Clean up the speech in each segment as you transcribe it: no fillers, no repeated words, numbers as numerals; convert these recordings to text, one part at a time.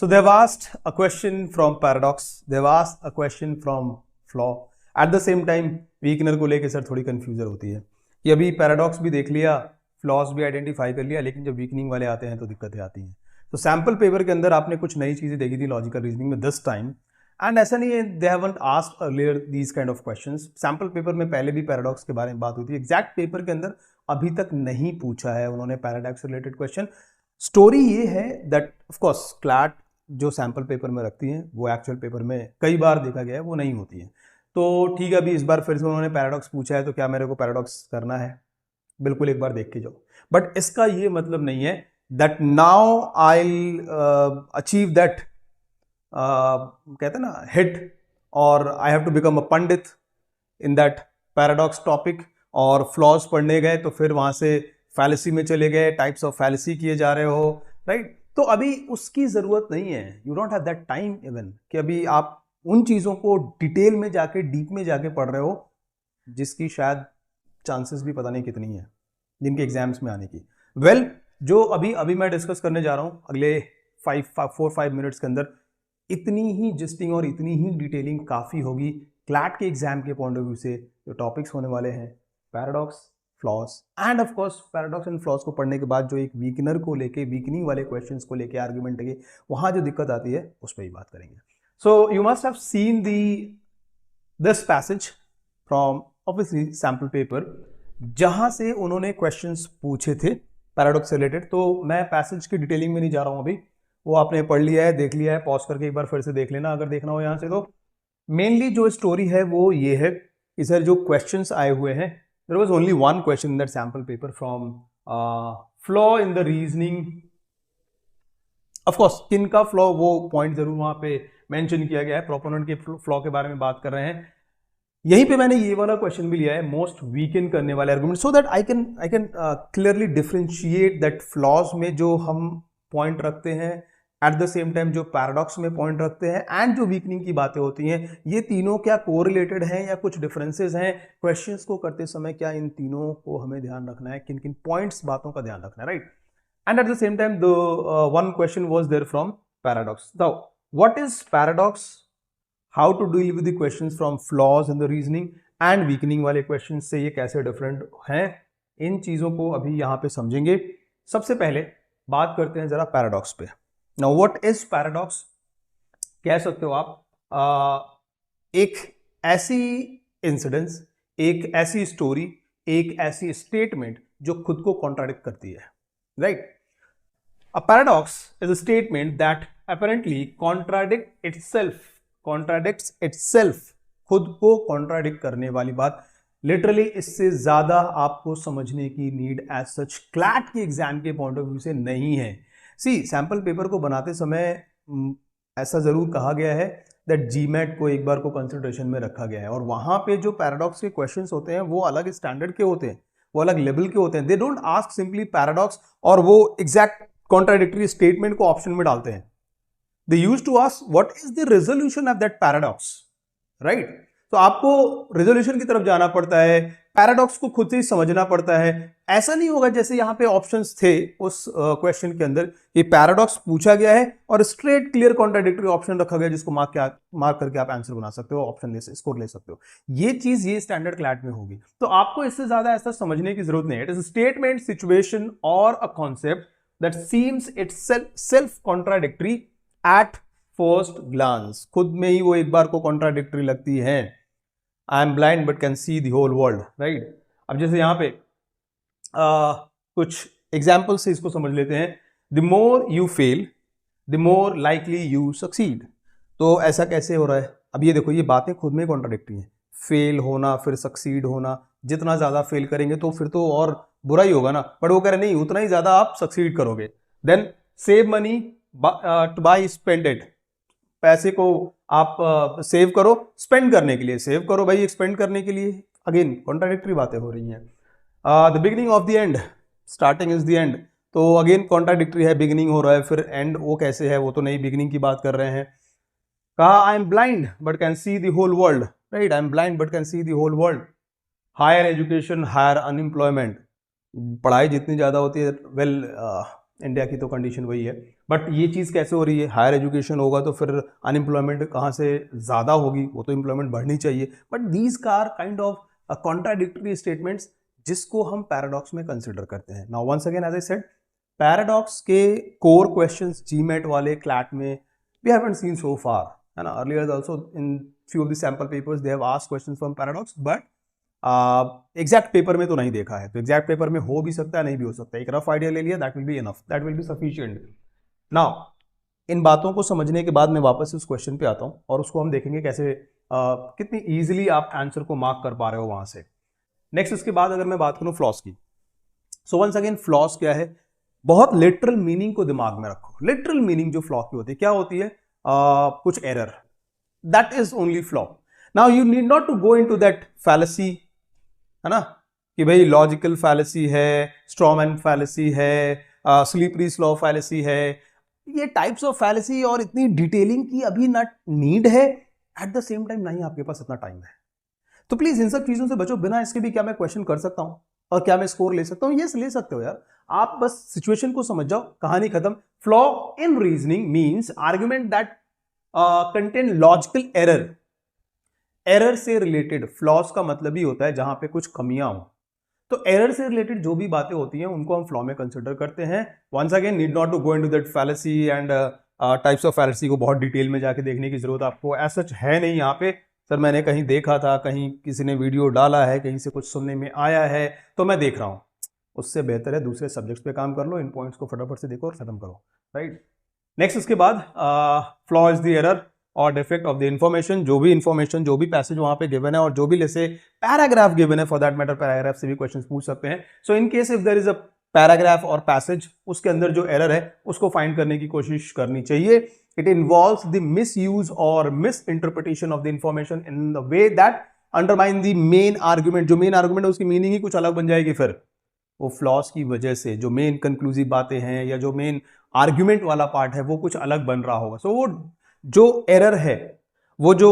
So they've asked a question from paradox, they've asked a question from flaw. At the same time वीकनर को लेके sir थोड़ी confusion होती है कि अभी पैराडॉक्स भी देख लिया, फ्लॉज भी आइडेंटिफाई कर लिया, लेकिन जब वीकनिंग वाले आते हैं तो दिक्कतें आती हैं। तो सैम्पल पेपर के अंदर आपने कुछ नई चीज़ें देखी थी लॉजिकल रीजनिंग में दिस टाइम, एंड ऐसा नहीं है they haven't asked earlier these kind of questions. Sample paper में पहले भी पैराडॉक्स के बारे में बात हुई थी, एग्जैक्ट पेपर के अंदर अभी तक नहीं पूछा है उन्होंने पैराडॉक्स रिलेटेड क्वेश्चन। स्टोरी ये है दैट ऑफकोर्स क्लैट जो सैम्पल पेपर में रखती हैं वो एक्चुअल पेपर में कई बार देखा गया है वो नहीं होती है। तो ठीक है, अभी इस बार फिर से उन्होंने पैराडॉक्स पूछा है तो क्या मेरे को पैराडॉक्स करना है? बिल्कुल एक बार देख के जाओ, बट इसका ये मतलब नहीं है that now I achieve that कहते हैं ना हिट, और I have to become a pundit in that paradox topic, और फ्लॉज पढ़ने गए तो फिर वहां से फैलेसी में चले गए, टाइप्स ऑफ फैलेसी किए जा रहे हो, राइट? तो अभी उसकी जरूरत नहीं है, you don't have that time even कि अभी आप उन चीजों को डिटेल में जाके डीप में जाके पढ़ रहे हो जिसकी शायद चांसेस भी पता नहीं कितनी है जिनके एग्जाम्स में आने की। वेल, जो अभी मैं डिस्कस करने जा रहा हूं अगले 4-5 मिनट्स के अंदर, इतनी ही जिस्टिंग और इतनी ही डिटेलिंग काफ़ी होगी क्लैट के एग्जाम के पॉइंट ऑफ व्यू से। जो टॉपिक्स होने वाले हैं paradox, flaws end of course paradox and flaws को पढ़ने के बाद जो एक वीकनर को लेके, वीकनिंग वाले क्वेश्चंस को लेके आर्ग्यूमेंट है वहाँ जो दिक्कत आती है उस पर ही बात करेंगे। So you must have seen this passage from obviously sample paper जहाँ से उन्होंने क्वेश्चंस पूछे थे पैराडॉक्स से रिलेटेड। तो मैं पैसेज की डिटेलिंग में नहीं जा रहा हूँ अभी, वो आपने पढ़ लिया है, देख लिया है, पॉज करके एक बार फिर से देख लेना अगर देखना हो यहाँ से। तो मेनली जो स्टोरी है वो ये है कि सर जो क्वेश्चंस आए हुए हैं, there was only one question in that sample paper from flaw in the reasoning. Of course किन का फ्लॉ वो पॉइंट जरूर वहां पे मेंशन किया गया है, प्रोपोनेंट के फ्लॉ के बारे में बात कर रहे हैं। यहीं पे मैंने ये वाला क्वेश्चन भी लिया है, मोस्ट वीकन करने वाले argument, so that I can clearly differentiate that flaws में जो हम पॉइंट रखते हैं, एट द सेम टाइम जो पैराडॉक्स में पॉइंट रखते हैं, एंड जो वीकनिंग की बातें होती हैं, ये तीनों क्या कोरिलेटेड हैं या कुछ डिफरेंसेस हैं क्वेश्चंस को करते समय, क्या इन तीनों को हमें ध्यान रखना है, किन किन पॉइंट्स बातों का ध्यान रखना है, right? And at the same time the one question was there from paradox. Now what is paradox, how to deal with the questions from flaws in the reasoning, and weakening वाले question से ये कैसे different हैं, इन चीजों को अभी यहाँ पे समझेंगे। सबसे पहले बात करते हैं जरा पैराडॉक्स पे। Now what is paradox? कह सकते हो आप एक ऐसी इंसिडेंस, एक ऐसी स्टोरी, एक ऐसी स्टेटमेंट जो खुद को कॉन्ट्राडिक्ट करती है, right? A paradox is a statement that apparently contradicts itself, खुद को कॉन्ट्राडिक्ट करने वाली बात। लिटरली इससे ज्यादा आपको समझने की नीड एज सच क्लैट के एग्जाम के पॉइंट ऑफ व्यू से नहीं है। सी, सैंपल पेपर को बनाते समय ऐसा जरूर कहा गया है दैट जीमैट को एक बार को कंसिडरेशन में रखा गया है, और वहां पे जो पैराडॉक्स के क्वेश्चंस होते हैं वो अलग स्टैंडर्ड के होते हैं, वो अलग लेवल के होते हैं। They don't ask simply paradox और वो एग्जैक्ट कॉन्ट्राडिक्टरी स्टेटमेंट को ऑप्शन में डालते हैं। They used to ask what is the resolution of that paradox, right? तो आपको रेजोल्यूशन की तरफ जाना पड़ता है, पैराडॉक्स को खुद से ही समझना पड़ता है। ऐसा नहीं होगा जैसे यहाँ पे ऑप्शंस थे उस क्वेश्चन के अंदर, ये पैराडॉक्स पूछा गया है और स्ट्रेट क्लियर कॉन्ट्राडिक्टरी ऑप्शन रखा गया जिसको मार्क करके आप आंसर बना सकते हो, ऑप्शन स्कोर ले सकते हो। ये चीज ये स्टैंडर्ड क्लैट में होगी, तो आपको इससे ज्यादा ऐसा समझने की जरूरत नहीं है। इट इज स्टेटमेंट, सिचुएशन और a concept that seems itself contradictory at first glance. खुद में ही वो एक बार को कॉन्ट्राडिक्टरी लगती है। I am blind but can see the whole world, right? अब जैसे यहाँ पे कुछ एग्जाम्पल से इसको समझ लेते हैं। The more you fail the more likely you succeed. तो ऐसा कैसे हो रहा है? अब ये देखो, ये बातें खुद में कॉन्ट्राडिक्टरी हैं। फेल होना फिर सक्सीड होना, जितना ज्यादा फेल करेंगे तो फिर तो और बुरा ही होगा ना, बट वो कह रहे नहीं, उतना ही ज्यादा आप सक्सीड करोगे। Then save money to buy spend it, पैसे को आप सेव करो स्पेंड करने के लिए, सेव करो भाई स्पेंड करने के लिए। अगेन कॉन्ट्राडिक्टरी बातें हो रही हैं। The beginning of the end, starting is the end, तो अगेन कॉन्ट्राडिक्टरी है, बिगिनिंग हो रहा है फिर एंड वो कैसे है, वो तो नहीं, बिगिनिंग की बात कर रहे हैं। कहा I am blind but can see the whole world, right? I am blind but can see the whole world. Higher education higher unemployment, पढ़ाई जितनी ज़्यादा होती है, वेल इंडिया की तो कंडीशन वही है, बट ये चीज़ कैसे हो रही है, हायर एजुकेशन होगा तो फिर अनएम्प्लॉयमेंट कहाँ से ज़्यादा होगी, वो तो एम्प्लॉयमेंट बढ़नी चाहिए। But these are kind of contradictory statements जिसको हम पैराडॉक्स में कंसिडर करते हैं। Now once again as I said, paradox के कोर क्वेश्चंस जीमेट वाले क्लैट में we haven't seen so far, है ना। Earlier also in few of the sample papers they have asked questions from paradox, but exact paper में तो नहीं देखा है। तो एग्जैक्ट पेपर में हो भी सकता है, नहीं भी हो सकता है। एक रफ आइडिया ले लिया, that will be enough, that will be sufficient. Now in बातों को समझने के बाद मैं वापस उस क्वेश्चन पे आता हूं और उसको हम देखेंगे कैसे कितनी इजीली आप आंसर को मार्क कर पा रहे हो वहां से। नेक्स्ट इसके बाद अगर मैं बात करूं फ्लॉस की, सो वंस अगेन फ्लॉस क्या है, बहुत लिटरल मीनिंग को दिमाग में रखो। लिटरल मीनिंग जो फ्लॉ की होती है क्या होती है, कुछ error, that is only flaw. Now you need not to go into that fallacy, है ना, कि भाई लॉजिकल फैलेसी है, स्ट्रॉमैन फैलेसी है, स्लीपरी स्लो फैलेसी है, ये टाइप्स ऑफ फैलेसी और इतनी डिटेलिंग की अभी ना नीड है, एट द सेम टाइम नहीं आपके पास इतना टाइम है। तो प्लीज इन सब चीजों से बचो। बिना इसके भी क्या मैं क्वेश्चन कर सकता हूं और क्या मैं स्कोर ले सकता हूं? यस, ले सकते हो यार। आप बस सिचुएशन को समझ जाओ, कहानी खत्म। Flaw in reasoning means argument that contain logical error. Error से रिलेटेड, फ्लॉस का मतलब ही होता है जहां पे कुछ कमियां हो। तो एरर से रिलेटेड जो भी बातें होती हैं उनको हम फ्लॉ में कंसिडर करते हैं। Once again need not to go into that fallacy and types of fallacy को बहुत डिटेल में जाके देखने की जरूरत आपको एज सच है नहीं यहाँ पे। सर मैंने कहीं देखा था, कहीं किसी ने वीडियो डाला है, कहीं से कुछ सुनने में आया है तो मैं देख रहा हूँ, उससे बेहतर है दूसरे सब्जेक्ट्स पे काम कर लो, इन पॉइंट्स को फटाफट से देखो और खत्म करो, राइट। नेक्स्ट उसके बाद फ्लॉ इज द एरर और डिफेक्ट ऑफ द इंफॉर्मेशन। जो भी इंफॉर्मेशन, जो भी पैसेज वहां पे गिवन है और जो भी जैसे पैराग्राफ गिवन है, फॉर दैट मैटर पैराग्राफ से भी क्वेश्चंस पूछ सकते हैं। So in case if there is a paragraph और पैसेज, उसके अंदर जो एरर है उसको फाइंड करने की कोशिश करनी चाहिए। इट इन्वॉल्व्स द मिसयूज और miss interpretation of the information in the way that undermine the main argument. जो मेन आर्गुमेंट है उसकी मीनिंग ही कुछ अलग बन जाएगी। फिर वो फ्लॉस की वजह से जो मेन कंक्लूसिव बातें हैं या जो मेन आर्ग्यूमेंट वाला पार्ट है वो कुछ अलग बन रहा होगा। सो वो जो एरर है, वो जो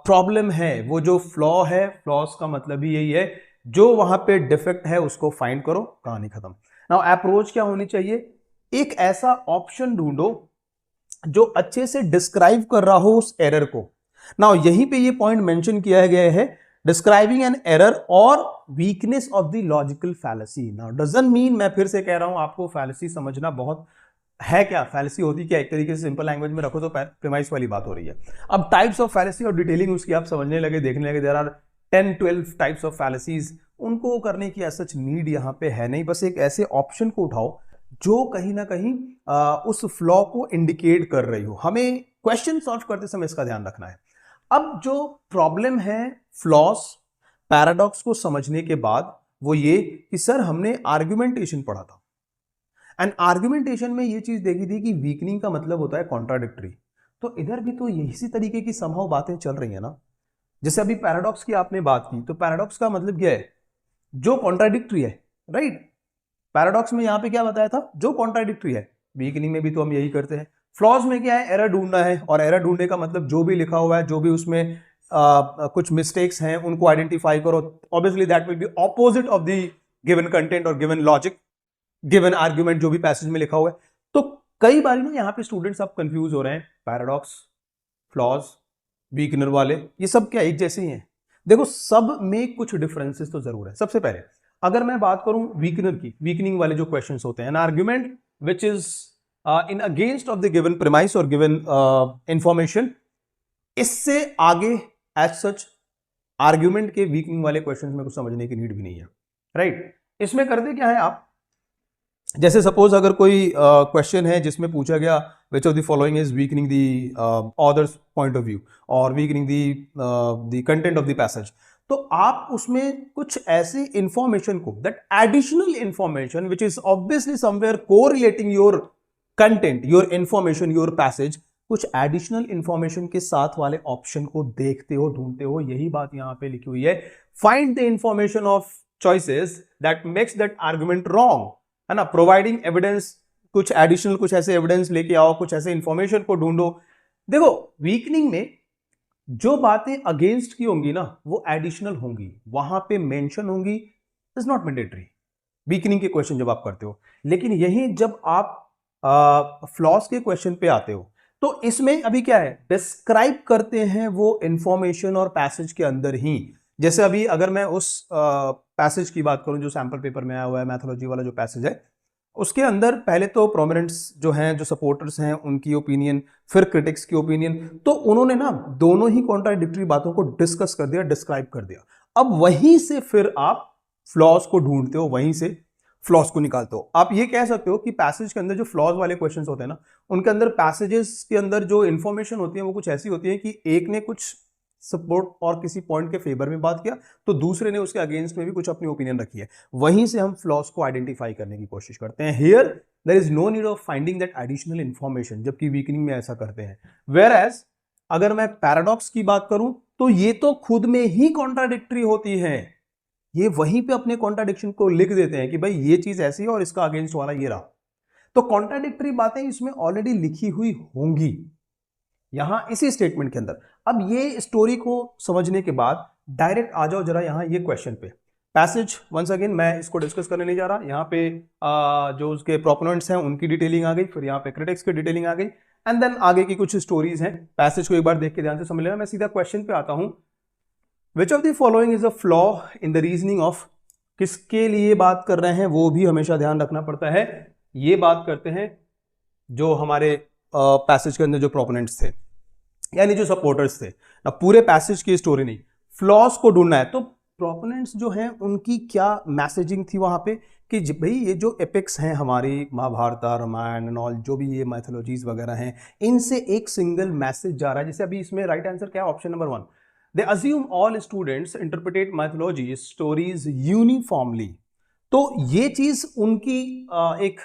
प्रॉब्लम है, वो जो फ्लॉ है, फ्लॉस का मतलब ही यही है, जो वहां पे डिफेक्ट है उसको फाइंड करो, कहानी खत्म। नाउ अप्रोच क्या होनी चाहिए, एक ऐसा ऑप्शन ढूंढो जो अच्छे से डिस्क्राइब कर रहा हो उस एरर को। नाउ यहीं पे ये पॉइंट मेंशन किया गया है, डिस्क्राइबिंग एन एरर और weakness of the logical fallacy. Now doesn't mean, मैं फिर से कह रहा हूं, आपको फैलेसी समझना बहुत है। क्या फैलेसी होती क्या, एक तरीके से सिंपल लैंग्वेज में रखो तो प्रीमाइस वाली बात हो रही है। अब टाइप्स ऑफ फैलेसी और डिटेलिंग उसकी आप समझने लगे, देखने लगे, there are 10-12 types of fallacies. उनको करने की ऐसा नीड यहाँ पे है नहीं। बस एक ऐसे ऑप्शन को उठाओ जो कहीं ना कहीं उस फ्लॉ को इंडिकेट कर रही हो। हमें क्वेश्चन सॉल्व करते समय इसका ध्यान रखना है। अब जो प्रॉब्लम है फ्लॉस पैराडॉक्स को समझने के बाद वो ये कि सर हमने आर्गुमेंटेशन पढ़ा था एंड आर्गुमेंटेशन में ये चीज देखी थी कि वीकनिंग का मतलब होता है कॉन्ट्राडिक्टरी। तो इधर भी तो इसी तरीके की संभव बातें चल रही है ना। जैसे अभी पैराडॉक्स की आपने बात की, तो पैराडॉक्स का मतलब क्या है, जो कॉन्ट्राडिक्टरी है, राइट। पैराडॉक्स में यहां पे क्या बताया था, जो कॉन्ट्राडिक्टरी है। वीकनिंग में भी तो हम यही करते हैं। फ्लॉज में क्या है, एरर ढूंढना है, और एरर ढूंढने का मतलब जो भी लिखा हुआ है, जो भी उसमें कुछ मिस्टेक्स हैं उनको आइडेंटिफाई करो। Obviously that will be opposite of the given content और गिवन लॉजिक, गिवन आर्ग्यूमेंट जो भी पैसेज में लिखा हुआ है। तो कई बार ना यहाँ पे स्टूडेंट्स अब कंफ्यूज हो रहे हैं, पैराडॉक्स, फ्लॉज, वीकनर वाले, ये सब क्या एक जैसे ही हैं? देखो सब में कुछ डिफरेंसेस तो जरूर है। सबसे पहले अगर मैं बात करूं वीकनर की, वीकनिंग वाले जो क्वेश्चंस होते हैं, an argument which is in against of the given premise और गिवन इंफॉर्मेशन, इससे आगे एज सच आर्ग्यूमेंट के वीकनिंग वाले क्वेश्चंस में कुछ समझने की नीड भी नहीं है, राइट। इसमें करते क्या है आप, जैसे सपोज अगर कोई क्वेश्चन है जिसमें पूछा गया which of the following is weakening the author's point of view और weakening the content of the passage, तो आप उसमें कुछ ऐसी इंफॉर्मेशन को, that additional information which is obviously somewhere correlating your content, your information, your passage, कुछ additional information के साथ वाले ऑप्शन को देखते हो, ढूंढते हो। यही बात यहां पे लिखी हुई है, find the information of choices that makes that argument wrong, है ना। प्रोवाइडिंग एविडेंस, कुछ एडिशनल, कुछ ऐसे एविडेंस लेके आओ, कुछ ऐसे इंफॉर्मेशन को ढूंढो। देखो वीकनिंग में जो बातें अगेंस्ट की होंगी ना वो एडिशनल होंगी, वहां पे मेंशन होंगी, इज नॉट मैंडेटरी वीकनिंग के क्वेश्चन जब आप करते हो। लेकिन यही जब आप फ्लॉस के क्वेश्चन पे आते हो तो इसमें अभी क्या है, डिस्क्राइब करते हैं वो इंफॉर्मेशन और पैसेज के अंदर ही। जैसे अभी अगर मैं उस पैसेज की बात करूं जो सैंपल पेपर में आया हुआ है, मैथोलॉजी वाला जो पैसेज है, उसके अंदर पहले तो प्रोमिनेंट्स जो हैं, जो सपोर्टर्स हैं, उनकी ओपिनियन, फिर क्रिटिक्स की ओपिनियन, तो उन्होंने ना दोनों ही कॉन्ट्राडिक्टरी बातों को डिस्कस कर दिया, डिस्क्राइब कर दिया। अब वहीं से फिर आप फ्लॉज को ढूंढते हो, वहीं से फ्लॉज को निकालते हो। आप ये कह सकते हो कि पैसेज के अंदर जो फ्लॉज वाले क्वेश्चंस होते हैं ना, उनके अंदर पैसेजेस के अंदर जो इंफॉर्मेशन होती है वो कुछ ऐसी होती है कि एक ने कुछ सपोर्ट और किसी पॉइंट के फेवर में बात किया तो दूसरे ने उसके अगेंस्ट में भी कुछ अपनी ओपिनियन रखी है। वहीं से हम फ्लॉज को आइडेंटिफाई करने की कोशिश करते हैं। Here there is no need of finding that additional information, जबकि वीकनिंग में ऐसा करते हैं। वेयर एज अगर मैं पैराडॉक्स की बात करूं तो ये तो खुद में ही कॉन्ट्राडिक्टरी होती है, ये वहीं पे अपने कॉन्ट्राडिक्शन को लिख देते हैं कि भाई ये चीज ऐसी है और इसका अगेंस्ट वाला ये रहा। तो कॉन्ट्राडिक्टरी बातें इसमें ऑलरेडी लिखी हुई होंगी यहां इसी स्टेटमेंट के अंदर। अब ये स्टोरी को समझने के बाद डायरेक्ट आ जाओ जरा यहां ये क्वेश्चन पे। पैसेज वंस अगेन मैं इसको डिस्कस करने नहीं जा रहा, यहाँ पे जो उसके प्रोपोनेंट्स हैं उनकी डिटेलिंग आ गई, फिर यहाँ पे क्रिटिक्स की डिटेलिंग आ गई, एंड देन आगे की कुछ स्टोरीज हैं। पैसेज को एक बार देख के ध्यान से समझ लेना। मैं सीधा क्वेश्चन पे आता हूं। विच of the following is a flaw in the reasoning of, किसके लिए बात कर रहे हैं वो भी हमेशा ध्यान रखना पड़ता है। ये बात करते हैं जो हमारे पैसेज के अंदर जो प्रोपोनेंट्स थे यानी जो सपोर्टर्स थे ना, पूरे पैसेज की स्टोरी नहीं, फ्लॉज को ढूंढना है। तो प्रोपोनेंट्स जो हैं उनकी क्या मैसेजिंग थी वहां पे कि भाई ये जो एपिक्स हैं हमारी महाभारत, रामायण एंड ऑल, जो भी ये मैथोलॉजीज वगैरह हैं, इनसे एक सिंगल मैसेज जा रहा है। जैसे अभी इसमें राइट आंसर क्या है, option number 1, they assume all students interpret mythology stories uniformly. तो ये चीज उनकी एक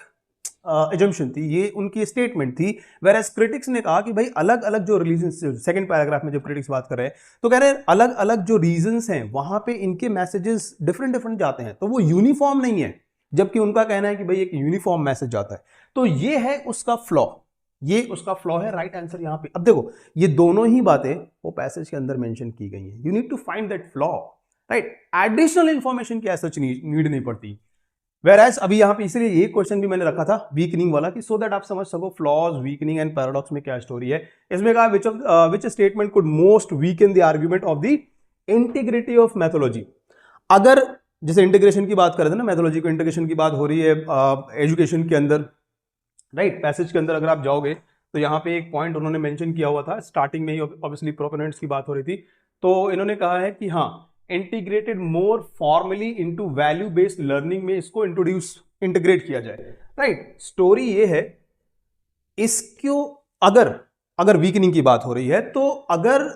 एजम्पशन थी, ये उनकी स्टेटमेंट थी। वेरएज क्रिटिक्स ने कहा कि भाई अलग अलग जो रिलीजन, सेकंड पैराग्राफ में जब क्रिटिक्स बात कर रहे हैं तो कह रहे हैं अलग अलग जो रीजन्स हैं वहां पे इनके मैसेजेस डिफरेंट डिफरेंट जाते हैं, तो वो यूनिफॉर्म नहीं है, जबकि उनका कहना है कि भाई एक यूनिफॉर्म मैसेज जाता है। तो ये है उसका फ्लॉ, ये उसका फ्लॉ है। राइट आंसर यहां पे। अब देखो ये दोनों ही बातें वो पैसेज के अंदर मेंशन की गई हैं। You need to find that flaw, right. Additional information की ऐसा नीड नहीं पड़ती। Whereas अभी यहाँ पे इसलिए ये क्वेश्चन भी मैंने रखा था वीकनिंग वाला कि सो दैट आप समझ सको फ्लॉज, वीकनिंग एंड पैराडॉक्स में क्या स्टोरी है। इसमें कहा which statement could most weaken the argument of the integrity of mythology. अगर जैसे इंटीग्रेशन की बात कर रहे थे ना, मैथोलॉजी को इंटीग्रेशन की बात हो रही है एजुकेशन के अंदर, राइट। पैसेज के अंदर अगर आप जाओगे तो यहाँ पे एक पॉइंट उन्होंने मेंशन किया हुआ था, स्टार्टिंग में ही ऑब्वियसली प्रोपोनेंट्स की बात हो रही थी, तो इन्होंने कहा है कि हाँ integrated more formally into value based learning में इसको इंटीग्रेट किया जाए, राइट। स्टोरी ये है इसको, अगर वीकनिंग की बात हो रही है तो अगर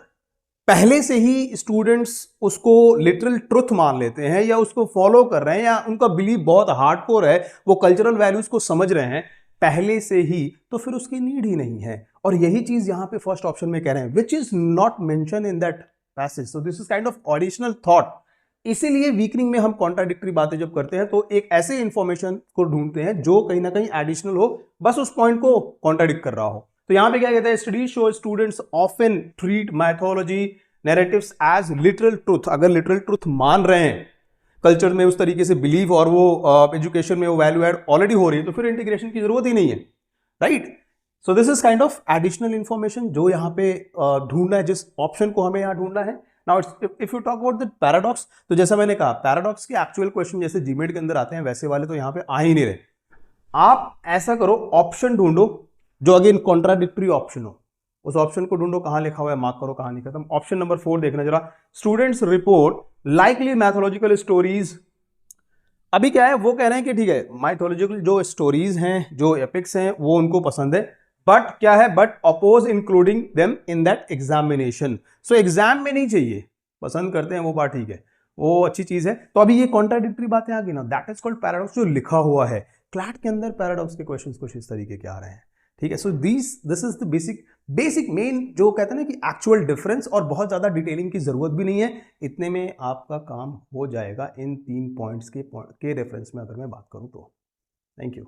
पहले से ही स्टूडेंट्स उसको लिटरल ट्रुथ मान लेते हैं या उसको फॉलो कर रहे हैं या उनका बिलीव बहुत हार्डकोर है, वो कल्चरल वैल्यूज को समझ रहे हैं पहले से ही, तो फिर उसकी नीड ही नहीं है। और यही चीज यहां पे फर्स्ट ऑप्शन में कह रहे हैं, which is not mention in that passage. So this is kind of additional thought. इसीलिए वीकनिंग में हम कॉन्ट्राडिक्टरी बातें जब करते हैं तो एक ऐसे इंफॉर्मेशन को ढूंढते हैं जो कहीं ना कहीं एडिशनल हो, बस उस पॉइंट को कॉन्ट्राडिक्ट कर रहा हो। तो यहां पे क्या कहता है, studies show students often treat mythology narratives as literal truth. अगर लिटरल ट्रुथ मान रहे हैं, कल्चर में उस तरीके से बिलीव और वो एजुकेशन में वो वैल्यू एड ऑलरेडी हो रही है, तो फिर इंटीग्रेशन की जरूरत ही नहीं है, right. So this is kind of additional information जो यहाँ पे ढूंढना है, जिस ऑप्शन को हमें यहाँ ढूंढना है। Now if you talk about the paradox, तो जैसा मैंने कहा पैराडॉक्स के एक्चुअल क्वेश्चन जैसे जीमेट के अंदर आते हैं वैसे वाले तो यहाँ पे आ ही नहीं रहे। आप ऐसा करो, ऑप्शन ढूंढो जो अगेन कॉन्ट्राडिक्टरी ऑप्शन हो, उस ऑप्शन को ढूंढो कहां लिखा हुआ है, मार्क करो कहां नहीं खत्म। ऑप्शन नंबर 4 देखना जरा, students report likely mythological stories. अभी क्या है, वो कह रहे हैं कि ठीक है माइथोलॉजिकल जो स्टोरीज हैं, जो एपिक्स हैं, वो उनको पसंद है, बट क्या है, but oppose including them in that examination. So exam में नहीं चाहिए, पसंद करते हैं वो बात ठीक है, वो अच्छी चीज है। तो अभी ये कॉन्ट्राडिक्टरी बातें आ गई ना, दैट इज कॉल्ड पैराडॉक्स जो लिखा हुआ है। क्लैट के अंदर पैराडॉक्स के क्वेश्चंस कुछ इस तरीके के आ रहे हैं, ठीक है। So this is the basic main जो कहते हैं ना कि एक्चुअल डिफरेंस, और बहुत ज्यादा डिटेलिंग की जरूरत भी नहीं है, इतने में आपका काम हो जाएगा इन 3 पॉइंट्स के रेफरेंस में अगर मैं बात करूं तो। Thank you.